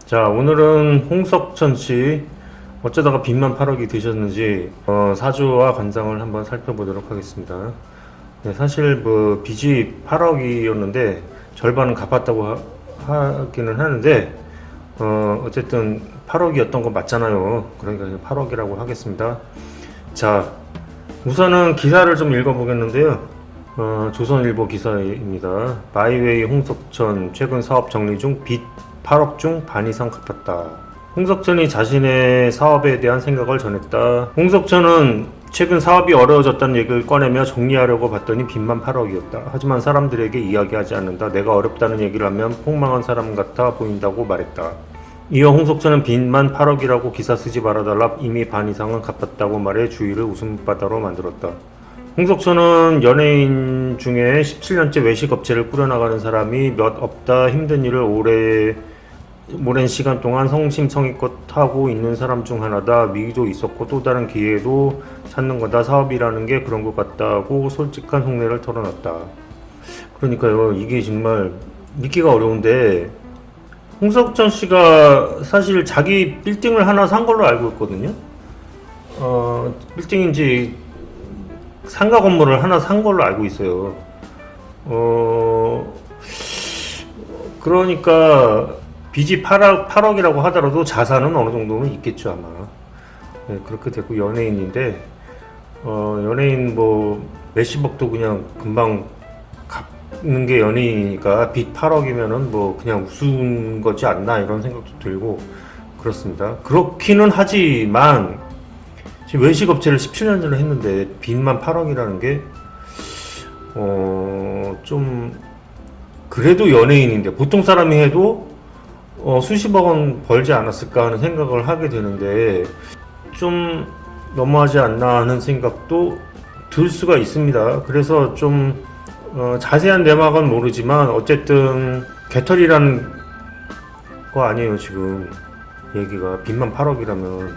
자, 오늘은 홍석천 씨 어쩌다가 빚만 8억이 되셨는지 사주와 관상을 한번 살펴보도록 하겠습니다. 네, 사실 뭐 빚이 8억이었는데 절반은 갚았다고 하기는 하는데 어쨌든 8억이었던 거 맞잖아요. 그러니까 8억이라고 하겠습니다. 자, 우선은 기사를 좀 읽어보겠는데요. 조선일보 기사입니다. 바이웨이 홍석천 최근 사업 정리 중 빚 8억 중 반 이상 갚았다. 홍석천이 자신의 사업에 대한 생각을 전했다. 홍석천은 최근 사업이 어려워졌다는 얘기를 꺼내며 정리하려고 봤더니 빚만 8억이었다. 하지만 사람들에게 이야기하지 않는다. 내가 어렵다는 얘기를 하면 폭망한 사람 같아 보인다고 말했다. 이어 홍석천은 빚만 8억이라고 기사 쓰지 말아달라, 이미 반 이상은 갚았다고 말해 주위를 웃음바다로 만들었다. 홍석천은 연예인 중에 17년째 외식업체를 꾸려나가는 사람이 몇 없다, 힘든 일을 오랜 시간 동안 성심성의껏 하고 있는 사람 중 하나다. 위기도 있었고 또 다른 기회도 찾는 거다. 사업이라는 게 그런 것 같다고 솔직한 속내를 털어놨다. 그러니까요, 이게 정말 믿기가 어려운데 홍석천 씨가 사실 자기 빌딩을 하나 산 걸로 알고 있거든요. 빌딩인지 상가 건물을 하나 산 걸로 알고 있어요. 그러니까 빚이 8억이라고 하더라도 자산은 어느 정도는 있겠죠, 아마. 네, 그렇게 되고 연예인인데, 연예인 뭐 몇십억도 그냥 금방 갚는 게 연예인이니까 빚 8억이면은 뭐 그냥 우스운 거지 않나, 이런 생각도 들고 그렇습니다. 그렇기는 하지만 지금 외식업체를 17년 전에 했는데 빚만 8억이라는 게 좀 그래도 연예인인데 보통 사람이 해도 수십억 원 벌지 않았을까 하는 생각을 하게 되는데 좀 너무하지 않나 하는 생각도 들 수가 있습니다. 그래서 좀 자세한 내막은 모르지만 어쨌든 개털이라는 거 아니에요, 지금 얘기가. 빚만 8억이라면.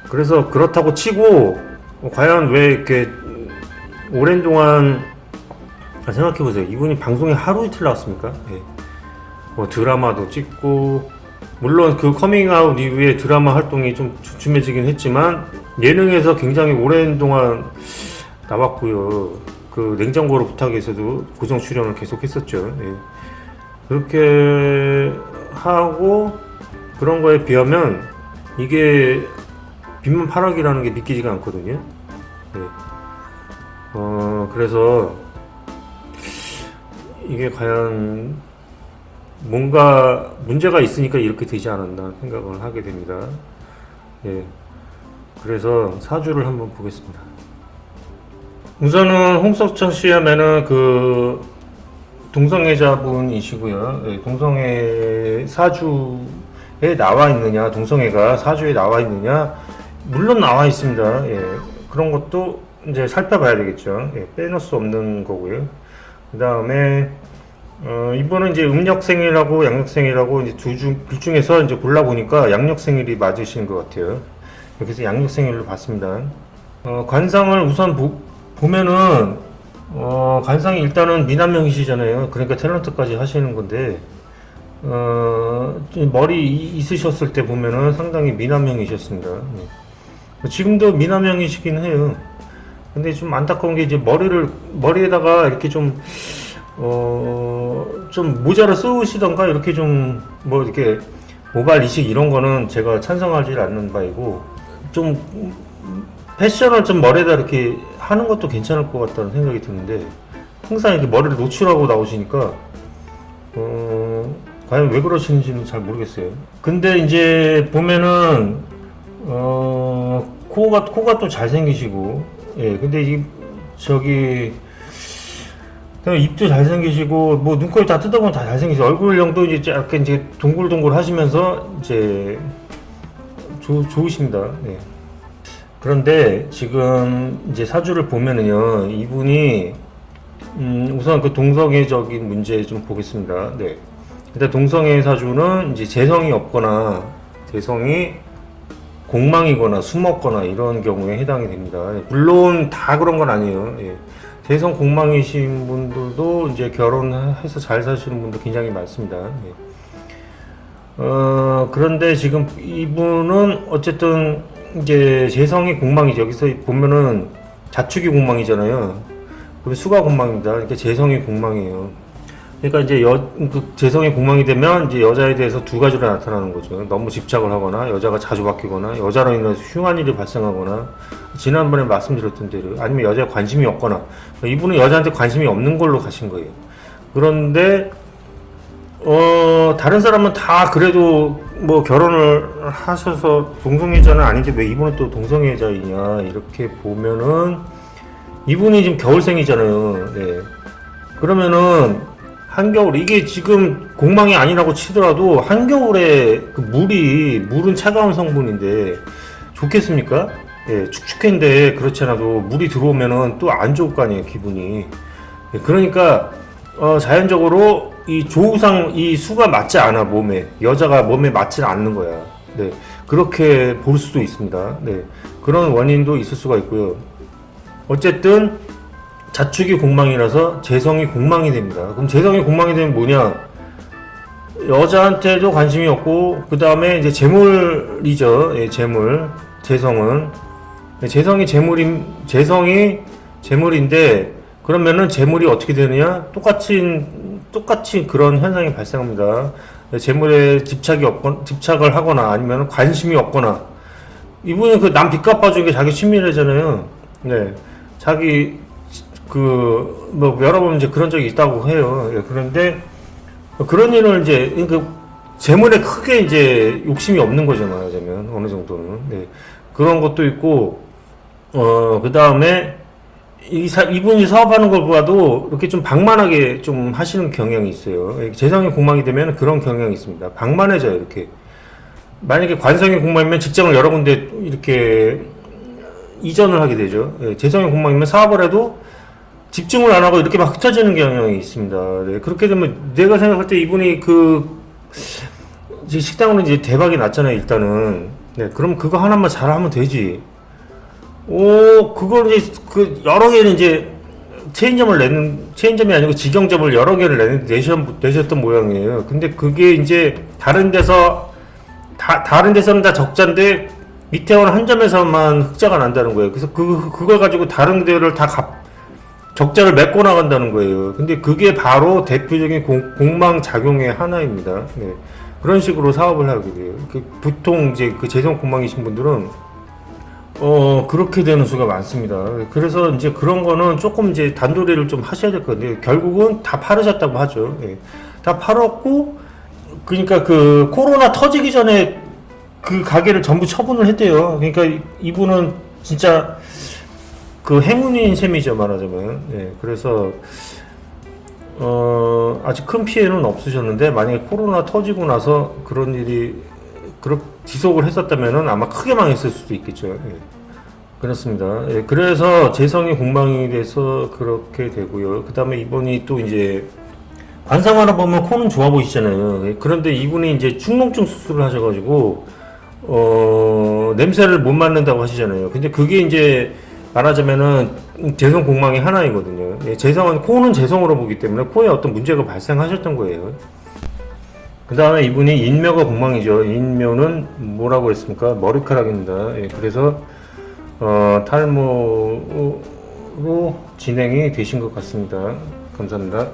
그래서 그렇다고 치고 과연 왜 이렇게 오랜 동안 생각해보세요. 이분이 방송에 하루 이틀 나왔습니까? 예. 뭐 드라마도 찍고, 물론 그 커밍아웃 이후에 드라마 활동이 좀 주춤해지긴 했지만 예능에서 굉장히 오랜 동안 나왔고요. 그 냉장고로 부탁해서도 고정 출연을 계속 했었죠. 예. 그렇게 하고 그런 거에 비하면 이게 빚만 8억이라는 게 믿기지가 않거든요. 예. 그래서 이게 과연 뭔가 문제가 있으니까 이렇게 되지 않았나 생각을 하게 됩니다. 예. 그래서 사주를 한번 보겠습니다. 우선은 홍석천 씨 하면은 그 동성애자분이시고요. 예. 동성애 사주에 나와 있느냐, 동성애가 사주에 나와 있느냐, 물론 나와 있습니다. 예. 그런 것도 이제 살펴봐야 되겠죠. 예. 빼놓을 수 없는 거고요. 그 다음에 이번은 이제 음력생일하고 양력생일하고 이제 둘 중에서 이제 골라보니까 양력생일이 맞으신 것 같아요. 그래서 양력생일로 봤습니다. 관상을 우선 보면은, 관상이 일단은 미남형이시잖아요. 그러니까 탤런트까지 하시는 건데, 머리 있으셨을 때 보면은 상당히 미남형이셨습니다. 지금도 미남형이시긴 해요. 근데 좀 안타까운 게 이제 머리에다가 이렇게 좀 모자를 쓰시던가 이렇게 좀 뭐 이렇게 모발 이식 이런 거는 제가 찬성하지 않는 바이고, 좀 패션을 좀 머리에다 이렇게 하는 것도 괜찮을 것 같다는 생각이 드는데 항상 이렇게 머리를 노출하고 나오시니까 과연 왜 그러시는지는 잘 모르겠어요. 근데 이제 보면은 코가 또 잘생기시고, 예, 근데 입도 잘생기시고, 뭐, 눈코입 다 뜯어보면 다 잘생기시고, 얼굴형도 이제 약간 이제 동글동글 하시면서, 이제, 좋으십니다. 네. 그런데 지금 이제 사주를 보면은요, 이분이, 우선 그 동성애적인 문제 좀 보겠습니다. 네. 일단 동성애 사주는 이제 재성이 없거나, 재성이 공망이거나 숨었거나 이런 경우에 해당이 됩니다. 물론 다 그런 건 아니에요. 예. 재성 공망이신 분들도 이제 결혼해서 잘 사시는 분도 굉장히 많습니다. 예. 그런데 지금 이분은 어쨌든 이제 재성이 공망이죠. 여기서 보면은 자축이 공망이잖아요. 그리고 수가 공망입니다. 그러니까 재성이 공망이에요. 그러니까 이제 그 재성이 공망이 되면 이제 여자에 대해서 두 가지로 나타나는 거죠. 너무 집착을 하거나 여자가 자주 바뀌거나 여자로 인해서 흉한 일이 발생하거나 지난번에 말씀드렸던 대로 아니면 여자에 관심이 없거나 이분은 여자한테 관심이 없는 걸로 가신 거예요. 그런데 다른 사람은 다 그래도 뭐 결혼을 하셔서 동성애자는 아닌데 왜 이분은 또 동성애자이냐 이렇게 보면은 이분이 지금 겨울생이잖아요. 네. 그러면은 한겨울 이게 지금 공망이 아니라고 치더라도 한겨울에 그 물은 차가운 성분인데 좋겠습니까? 예, 축축한데 그렇지 않아도 물이 들어오면은 또 안 좋을 거 아니에요, 기분이. 예, 그러니까 자연적으로 이 조우상 이 수가 맞지 않아 몸에 여자가 몸에 맞지 않는 거야. 네, 그렇게 볼 수도 있습니다. 네, 그런 원인도 있을 수가 있고요. 어쨌든 자축이 공망이라서 재성이 공망이 됩니다. 그럼 재성이 공망이 되면 뭐냐? 여자한테도 관심이 없고 그 다음에 이제 재물이죠. 예, 재물. 재성은 재성이 재물인데 그러면은 재물이 어떻게 되느냐? 똑같이 그런 현상이 발생합니다. 재물에 집착을 하거나 아니면 관심이 없거나 이분은 그 남 빚 갚아주는 게 자기 취미라잖아요. 네, 자기 뭐 여러 번 이제 그런 적이 있다고 해요. 예, 그런데 그런 일을 이제 그 재물에 크게 이제 욕심이 없는 거죠, 말하자면 어느 정도는. 네, 그런 것도 있고 그 다음에 이분이 사업하는 걸 봐도 이렇게 좀 방만하게 좀 하시는 경향이 있어요. 재성이 공망이 되면 그런 경향이 있습니다. 방만해져요, 이렇게. 만약에 관성이 공망이면 직장을 여러 군데 이렇게 이전을 하게 되죠. 예, 재성이 공망이면 사업을 해도 집중을 안 하고 이렇게 막 흩어지는 경향이 있습니다. 네, 그렇게 되면 내가 생각할 때 이분이 이제 식당으로 이제 대박이 났잖아요, 일단은. 네, 그럼 그거 하나만 잘하면 되지. 그걸 이제 여러 개는 이제 체인점이 아니고 직영점을 여러 개를 내셨던 모양이에요. 근데 그게 이제 다른 데서는 다 적자인데 밑에 오는 한 점에서만 흑자가 난다는 거예요. 그래서 그걸 가지고 다른 데를 다 적자를 메꿔 나간다는 거예요. 근데 그게 바로 대표적인 공망 작용의 하나입니다. 네. 그런 식으로 사업을 하게 돼요. 보통 이제 그 재성 공망이신 분들은 그렇게 되는 수가 많습니다. 그래서 이제 그런 거는 조금 이제 단도리를 좀 하셔야 될 건데, 결국은 다 팔으셨다고 하죠. 예. 다 팔았고, 그러니까 그 코로나 터지기 전에 그 가게를 전부 처분을 했대요. 그러니까 이분은 진짜 그 행운인 셈이죠, 말하자면. 예. 그래서, 아직 큰 피해는 없으셨는데, 만약에 코로나 터지고 나서 그런 일이 지속을 했었다면은 아마 크게 망했을 수도 있겠죠. 예. 그렇습니다. 예. 그래서 재성이 공망이 돼서 그렇게 되고요. 그 다음에 이분이 또 이제 관상하나 보면 코는 좋아 보이시잖아요. 예. 그런데 이분이 이제 축농증 수술을 하셔가지고 냄새를 못 맡는다고 하시잖아요. 근데 그게 이제 말하자면은 재성 공망의 하나이거든요. 예. 코는 재성으로 보기 때문에 코에 어떤 문제가 발생하셨던 거예요. 그 다음에 이분이 인묘가 공망이죠. 인묘는 뭐라고 했습니까? 머리카락입니다. 예, 그래서 탈모로 진행이 되신 것 같습니다. 감사합니다.